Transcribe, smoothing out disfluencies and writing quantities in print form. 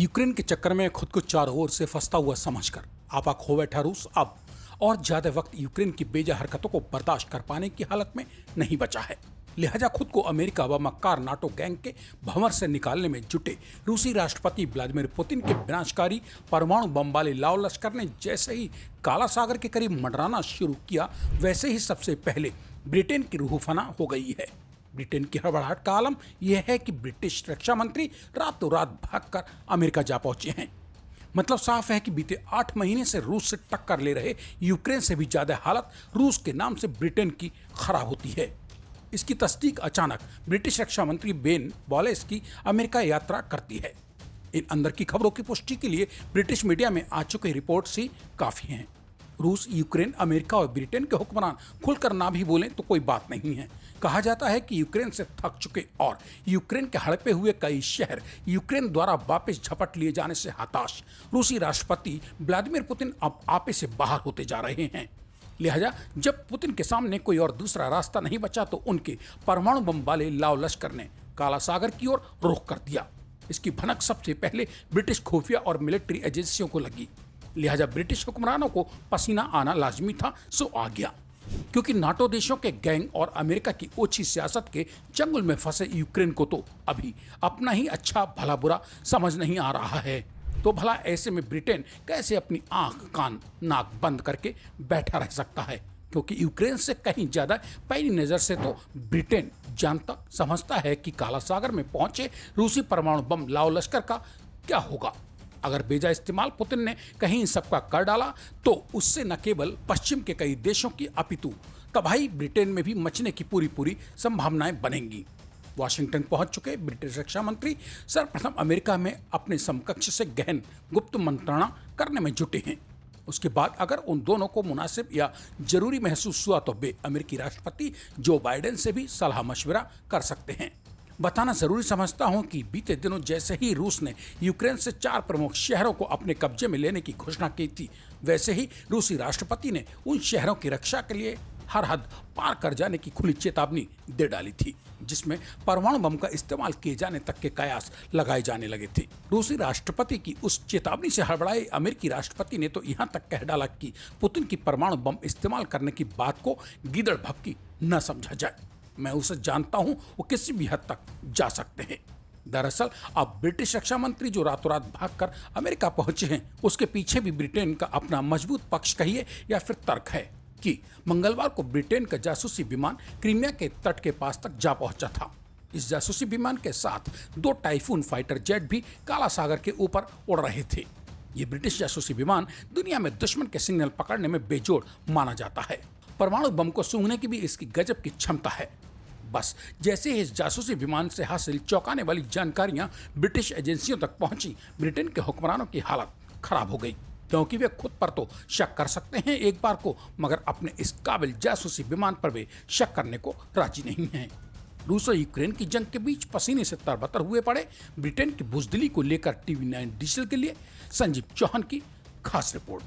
Ukraine के चक्कर में खुद को चारों ओर से फंसता हुआ समझकर आपा खो बैठा रूस अब और ज्यादा वक्त यूक्रेन की बेजा हरकतों को बर्दाश्त कर पाने की हालत में नहीं बचा है। लिहाजा खुद को अमेरिका व मक्कार नाटो गैंग के भंवर से निकालने में जुटे रूसी राष्ट्रपति व्लादिमीर पुतिन के विनाशकारी परमाणु बम वाले लाव लश्कर ने जैसे ही काला सागर के करीब मंडराना शुरू किया, वैसे ही सबसे पहले ब्रिटेन की रूह फना हो गई है। ब्रिटेन की हड़बड़ाहट का आलम यह है कि ब्रिटिश रक्षा मंत्री रातों रात भागकर अमेरिका जा पहुंचे हैं। मतलब साफ है कि बीते 8 महीने से रूस से टक्कर ले रहे यूक्रेन से भी ज्यादा हालत रूस के नाम से ब्रिटेन की खराब होती है। इसकी तस्दीक अचानक ब्रिटिश रक्षा मंत्री बेन वॉलेस की अमेरिका यात्रा करती है। इन अंदर की खबरों की पुष्टि के लिए ब्रिटिश मीडिया में आ चुके रिपोर्ट्स ही काफी हैं। रूस, यूक्रेन, अमेरिका और ब्रिटेन के हुक्मरान खुलकर ना भी बोलें तो कोई बात नहीं है। कहा जाता है कि यूक्रेन से थक चुके और यूक्रेन के हड़पे हुए कई शहर यूक्रेन द्वारा वापस झपट लिए जाने से हताश रूसी राष्ट्रपति व्लादिमीर पुतिन अब आपे से बाहर होते जा रहे हैं। लिहाजा जब पुतिन के सामने कोई और दूसरा रास्ता नहीं बचा तो उनके परमाणु बम वाले लाव लश्कर ने काला सागर की ओर रुख कर दिया। इसकी भनक सबसे पहले ब्रिटिश खुफिया और मिलिट्री एजेंसियों को लगी। लिहाजा ब्रिटिश हुक्मरानों को पसीना आना लाजमी था, सो आ गया। क्योंकि नाटो देशों के गैंग और अमेरिका की ओछी सियासत के चंगुल में फंसे यूक्रेन को तो अभी अपना ही अच्छा भला बुरा समझ नहीं आ रहा है। तो भला ऐसे में ब्रिटेन कैसे अपनी आंख कान नाक बंद करके बैठा रह सकता है? क्योंकि यूक्रेन से कहीं ज्यादा पैनी नजर से तो ब्रिटेन जानता समझता है कि काला सागर में पहुंचे रूसी परमाणु बम लाव लश्कर का क्या होगा। अगर बेजा इस्तेमाल पुतिन ने कहीं इन सबका कर डाला तो उससे न केवल पश्चिम के कई देशों की अपितु तबाही ब्रिटेन में भी मचने की पूरी संभावनाएं बनेंगी। वाशिंगटन पहुंच चुके ब्रिटिश रक्षा मंत्री सर्वप्रथम अमेरिका में अपने समकक्ष से गहन गुप्त मंत्रणा करने में जुटे हैं। उसके बाद अगर उन दोनों को मुनासिब या जरूरी महसूस हुआ तो वे अमेरिकी राष्ट्रपति जो बाइडेन से भी सलाह मशविरा कर सकते हैं। बताना जरूरी समझता हूं कि बीते दिनों जैसे ही रूस ने यूक्रेन से 4 प्रमुख शहरों को अपने कब्जे में लेने की घोषणा की थी, वैसे ही रूसी राष्ट्रपति ने उन शहरों की रक्षा के लिए हर हद पार कर जाने की खुली चेतावनी दे डाली थी, जिसमें परमाणु बम का इस्तेमाल किए जाने तक के कयास लगाए जाने लगे थे। रूसी राष्ट्रपति की उस चेतावनी से हड़बड़ाए अमेरिकी राष्ट्रपति ने तो यहां तक कह डाला कि पुतिन की परमाणु बम इस्तेमाल करने की बात को गीदड़ भभकी न समझा जाए। मैं उसे जानता हूं, वो किसी भी हद तक जा सकते हैं। दरअसल अब ब्रिटिश रक्षा मंत्री जो रातों रात भागकर अमेरिका पहुंचे हैं, उसके पीछे भी ब्रिटेन का अपना मजबूत पक्ष कहिए या फिर तर्क है कि मंगलवार को ब्रिटेन का जासूसी विमान क्रीमिया के तट के पास तक जा पहुंचा था। इस जासूसी विमान के साथ 2 टाइफून फाइटर जेट भी काला सागर के ऊपर उड़ रहे थे। ये ब्रिटिश जासूसी विमान दुनिया में दुश्मन के सिग्नल पकड़ने में बेजोड़ माना जाता है। परमाणु बम को सूंघने की भी इसकी गजब की क्षमता है। बस जैसे ही इस जासूसी विमान से हासिल चौंकाने वाली जानकारियां ब्रिटिश एजेंसियों तक पहुंची, ब्रिटेन के हुक्मरानों की हालत खराब हो गई। क्योंकि वे खुद पर तो शक कर सकते हैं एक बार को, मगर अपने इस काबिल जासूसी विमान पर वे शक करने को राजी नहीं हैं। रूस और यूक्रेन की जंग के बीच पसीने से तरबतर हुए पड़े ब्रिटेन की बुजदिली को लेकर TV9 डिजिटल के लिए संजीव चौहान की खास रिपोर्ट।